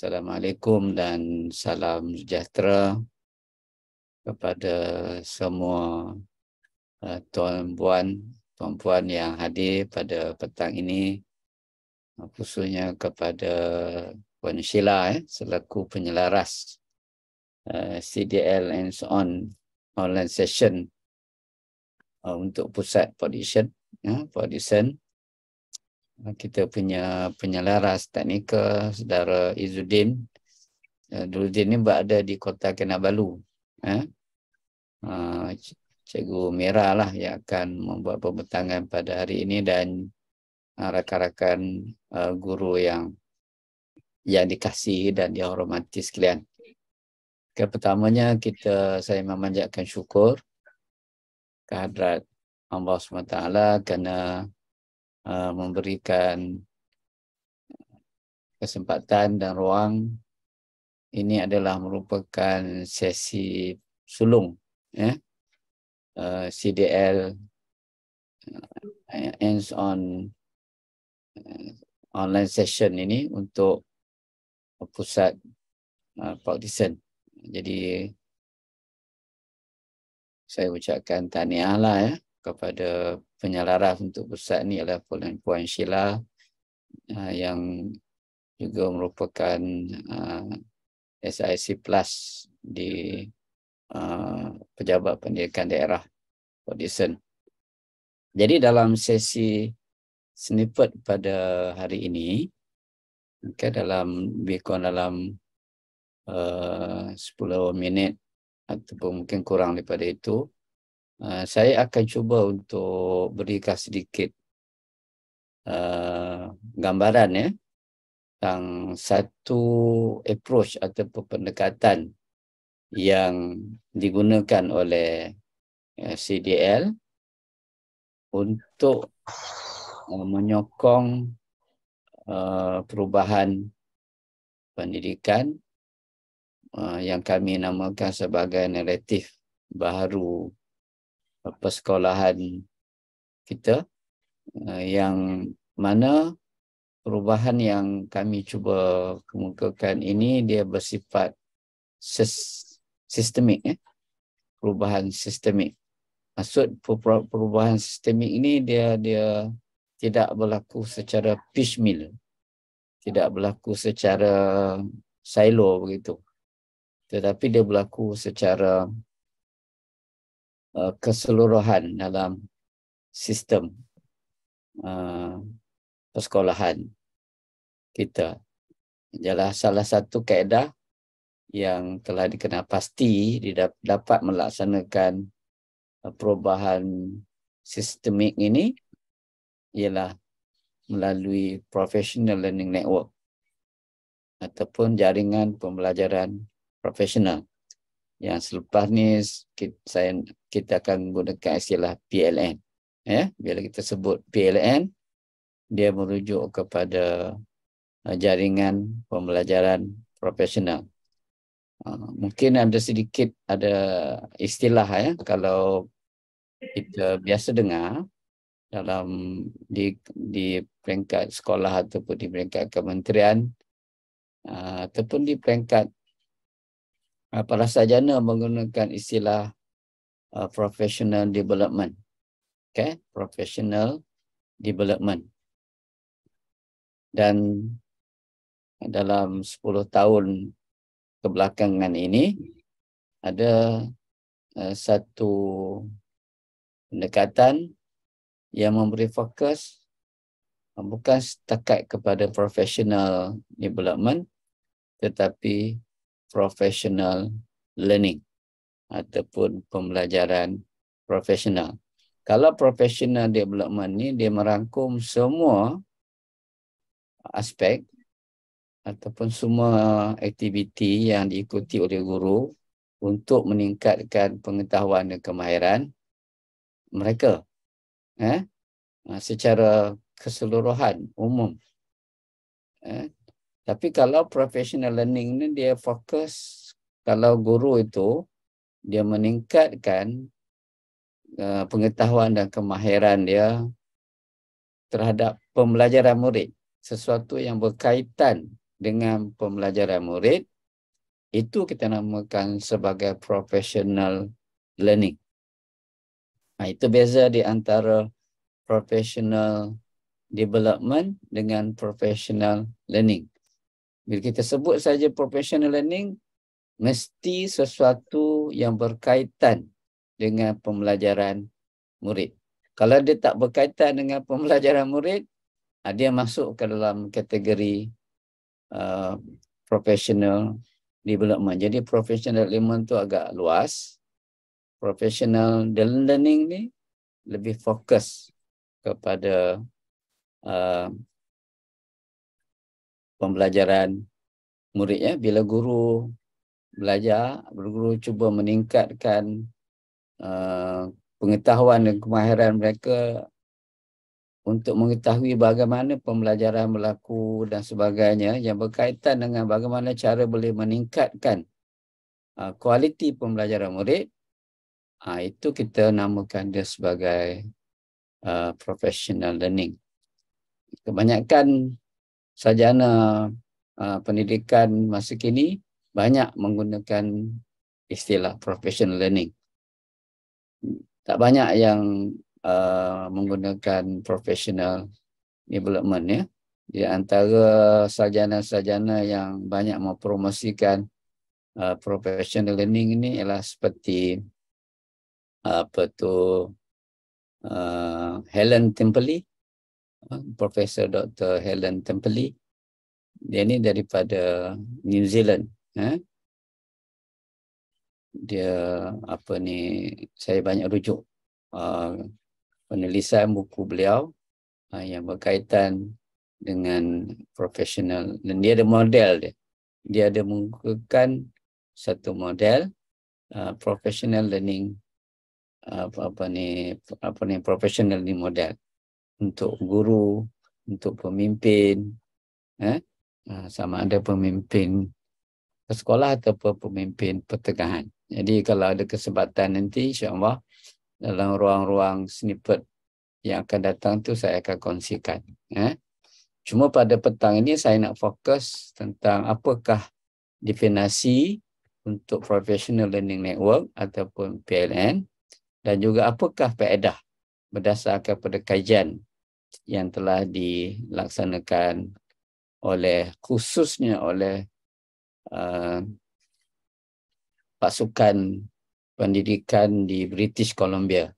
Assalamualaikum dan salam sejahtera kepada semua tuan-puan yang hadir pada petang ini, khususnya kepada Puan Sheila selaku penyelaras CDL and so on online session untuk pusat Port Dickson. Kita punya penyelaras teknikal saudara Izzuddin. Izzuddin ni berada di Kota Kinabalu. Cikgu Mira lah yang akan membuat pembentangan pada hari ini, dan rakan-rakan guru yang dikasihi dan dihormati sekalian. Pertamanya saya memanjatkan syukur kehadrat Allah SWT kerana memberikan kesempatan dan ruang. Ini adalah merupakan sesi sulung CDL hands-on online session ini untuk pusat Port Dickson. Jadi saya ucapkan tahniah lah kepada penyelaras untuk pusat ni adalah Puan Sheila yang juga merupakan SIC Plus di Pejabat Pendidikan Daerah Port Dickson. Jadi dalam sesi snippet pada hari ini, dalam 10 minit ataupun mungkin kurang daripada itu, saya akan cuba untuk berikan sedikit gambaran tentang satu approach ataupun pendekatan yang digunakan oleh CDL untuk menyokong perubahan pendidikan yang kami namakan sebagai naratif baharu persekolahan kita, yang mana perubahan yang kami cuba kemukakan ini dia bersifat sistemik. Perubahan sistemik. Maksud perubahan sistemik ini dia tidak berlaku secara piecemeal, tidak berlaku secara silo begitu, tetapi dia berlaku secara keseluruhan dalam sistem persekolahan kita. Ialah salah satu kaedah yang telah dikenal pasti dapat melaksanakan perubahan sistemik ini ialah melalui professional learning network ataupun jaringan pembelajaran profesional. Yang selepas ni kita akan gunakan istilah PLN. Bila kita sebut PLN, dia merujuk kepada jaringan pembelajaran profesional. Mungkin ada sedikit istilah kalau kita biasa dengar dalam di peringkat sekolah ataupun di peringkat kementerian ataupun di peringkat para sarjana menggunakan istilah professional development. Professional development. Dan dalam 10 tahun kebelakangan ini ada satu pendekatan yang memberi fokus bukan setakat kepada professional development, tetapi professional learning ataupun pembelajaran profesional. Kalau professional development ni dia merangkum semua aspek ataupun semua aktiviti yang diikuti oleh guru untuk meningkatkan pengetahuan dan kemahiran mereka secara keseluruhan umum. Tapi kalau professional learning ni dia fokus, kalau guru itu dia meningkatkan pengetahuan dan kemahiran dia terhadap pembelajaran murid, sesuatu yang berkaitan dengan pembelajaran murid, itu kita namakan sebagai professional learning. Itu beza di antara professional development dengan professional learning. Bila kita sebut saja professional learning, mesti sesuatu yang berkaitan dengan pembelajaran murid. Kalau dia tak berkaitan dengan pembelajaran murid, dia masuk ke dalam kategori professional development. Jadi professional development tu agak luas. Professional learning ni lebih fokus kepada pembelajaran murid, ya. Bila guru belajar, guru cuba meningkatkan pengetahuan dan kemahiran mereka untuk mengetahui bagaimana pembelajaran berlaku dan sebagainya yang berkaitan dengan bagaimana cara boleh meningkatkan kualiti pembelajaran murid, itu kita namakan dia sebagai professional learning. Kebanyakan sarjana pendidikan masa kini banyak menggunakan istilah professional learning. Tak banyak yang menggunakan professional development, ya. Di antara sarjana-sarjana yang banyak mempromosikan professional learning ini ialah seperti Helen Temperley, Profesor Dr. Helen Temperley. Dia ni daripada New Zealand. Dia saya banyak rujuk penulisan buku beliau yang berkaitan dengan profesional, dan dia ada model dia ada mengukuhkan satu model professional learning professional learning model untuk guru, untuk pemimpin, sama ada pemimpin sekolah ataupun pemimpin pertengahan. Jadi kalau ada kesempatan nanti, insya-Allah dalam ruang-ruang snippet yang akan datang tu saya akan kongsikan. Cuma pada petang ini saya nak fokus tentang apakah definisi untuk Professional Learning Network ataupun PLN, dan juga apakah faedah berdasarkan pada kajian yang telah dilaksanakan khususnya oleh pasukan pendidikan di British Columbia.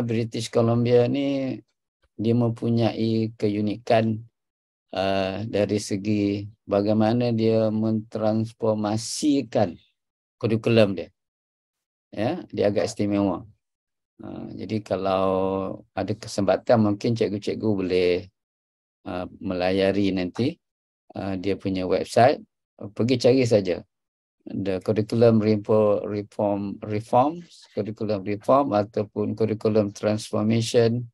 British Columbia ni dia mempunyai keunikan dari segi bagaimana dia mentransformasikan kurikulum dia. Ya, dia agak istimewa. Jadi kalau ada kesempatan mungkin cikgu-cikgu boleh melayari nanti dia punya website, pergi cari saja. The curriculum reforms, curriculum reform ataupun curriculum transformation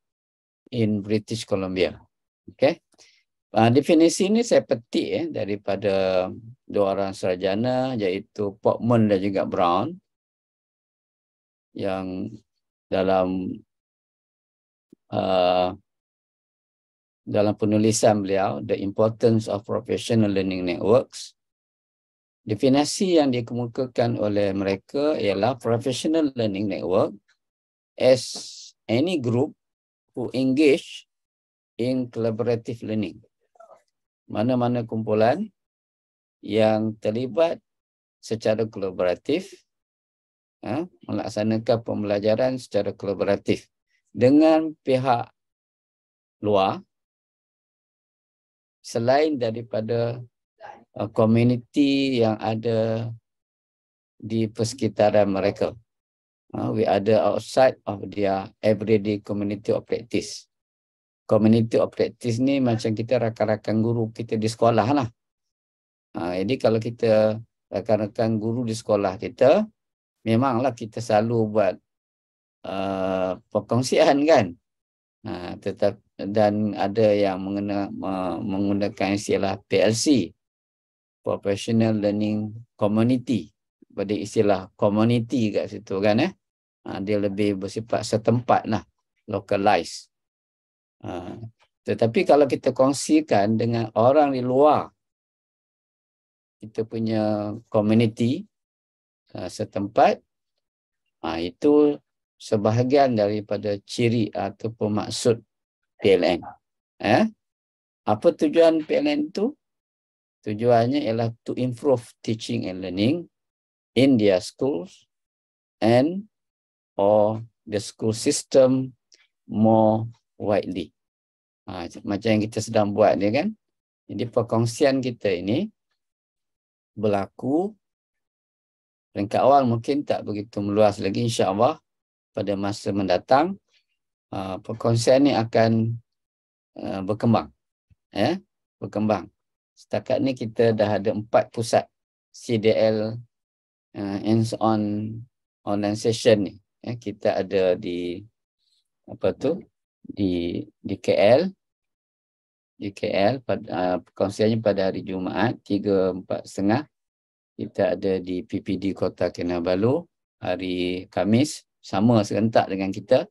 in British Columbia. Okay. Definisi ini saya petik daripada dua orang sarjana, iaitu Portman dan juga Brown, yang dalam penulisan beliau, The Importance of Professional Learning Networks, definisi yang dikemukakan oleh mereka ialah professional learning network as any group who engage in collaborative learning. Mana-mana kumpulan yang terlibat secara kolaboratif, melaksanakan pembelajaran secara kolaboratif dengan pihak luar selain daripada komuniti yang ada di persekitaran mereka. We ada outside of their everyday community of practice. Community of practice ni macam kita rakan-rakan guru kita di sekolah lah. Jadi kalau kita rakan-rakan guru di sekolah kita, memanglah kita selalu buat perkongsian kan. Dan ada yang menggunakan istilah PLC, Professional Learning Community, pada istilah community kat situ kan. Dia lebih bersifat setempat lah, localized. Tetapi kalau kita kongsikan dengan orang di luar kita punya community setempat, itu sebahagian daripada ciri ataupun maksud PLN. Apa tujuan PLN itu? Tujuannya ialah to improve teaching and learning in their schools and or the school system more widely. Macam yang kita sedang buat ni kan. Jadi perkongsian kita ini berlaku peringkat awal mungkin tak begitu meluas lagi, insya-Allah pada masa mendatang perkongsian ni akan berkembang. Berkembang. Setakat ni kita dah ada 4 pusat CDL hands-on online session ni. Kita ada di di KL. Di KL perkongsiannya pada hari Jumaat 3-4.30. Kita ada di PPD Kota Kinabalu hari Khamis, sama serentak dengan kita.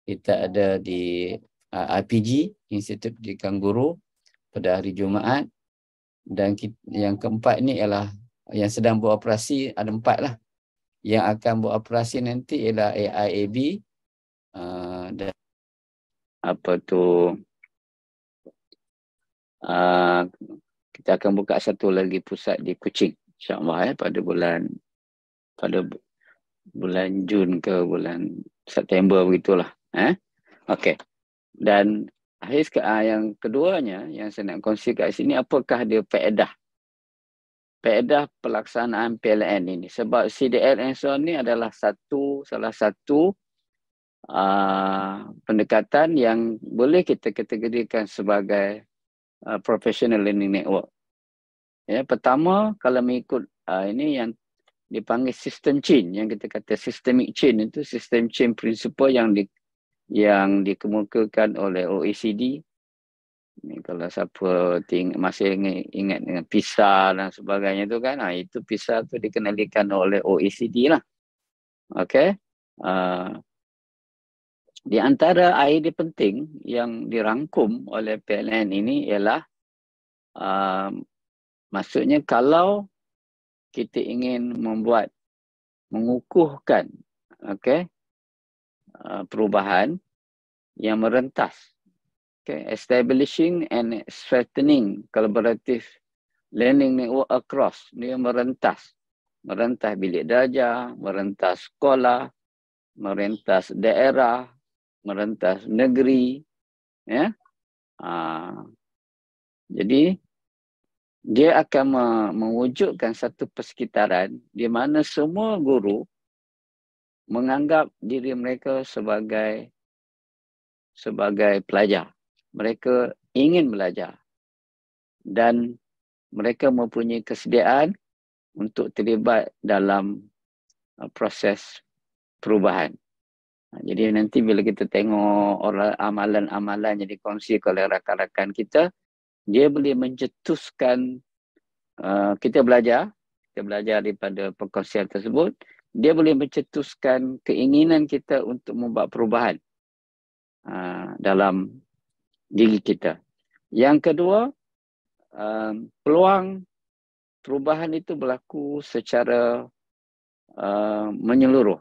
Kita ada di IPG, Institut Pendidikan Guru, pada hari Jumaat. Dan yang keempat ni ialah yang sedang beroperasi, ada 4 lah. Yang akan beroperasi nanti ialah AIAB dan kita akan buka satu lagi pusat di Kuching, insya-Allah pada bulan Jun ke bulan September begitulah. Okey. Dan yang keduanya yang saya nak kongsi kat sini, apakah dia faedah pelaksanaan PLN ini? Sebab CDL hands-on ni adalah salah satu pendekatan yang boleh kita kategorikan sebagai professional learning network. Pertama, kalau mengikut ini yang dipanggil system change, yang kita kata systemic change, itu system change principle yang dikemukakan oleh OECD. Ini kalau siapa masih ingat dengan PISA dan sebagainya tu kan, itu PISA tu dikenalikan oleh OECD lah. Okey. Di antara idea penting yang dirangkum oleh PLN ini ialah maksudnya kalau kita ingin mengukuhkan perubahan yang merentas, establishing and strengthening collaborative learning network across, dia merentas bilik darjah, merentas sekolah, merentas daerah, merentas negeri, jadi dia akan mewujudkan satu persekitaran di mana semua guru menganggap diri mereka sebagai pelajar. Mereka ingin belajar dan mereka mempunyai kesediaan untuk terlibat dalam proses perubahan. Jadi nanti bila kita tengok amalan-amalan yang dikongsi oleh rakan-rakan kita, dia boleh mencetuskan kita belajar daripada perkongsian tersebut, dia boleh mencetuskan keinginan kita untuk membuat perubahan dalam diri kita. Yang kedua, peluang perubahan itu berlaku secara menyeluruh.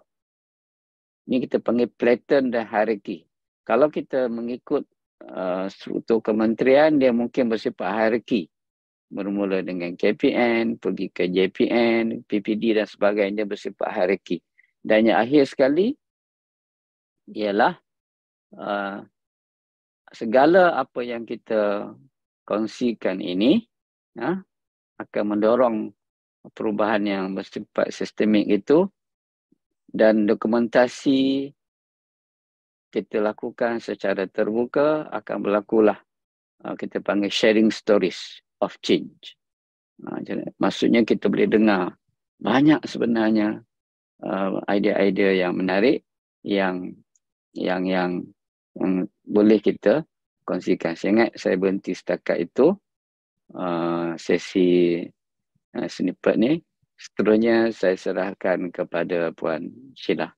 Ini kita panggil pattern dan hierarki. Kalau kita mengikut struktur kementerian, dia mungkin bersifat hierarki. Bermula dengan KPN, pergi ke JPN, PPD dan sebagainya, bersifat hierarki. Dan yang akhir sekali ialah segala apa yang kita kongsikan ini akan mendorong perubahan yang bersifat sistemik itu, dan dokumentasi kita lakukan secara terbuka akan berlakulah kita panggil sharing stories of change. Maksudnya kita boleh dengar banyak sebenarnya idea-idea yang menarik yang boleh kita kongsikan. Saya ingat saya berhenti setakat itu sesi snippet ni. Seterusnya saya serahkan kepada Puan Sheila.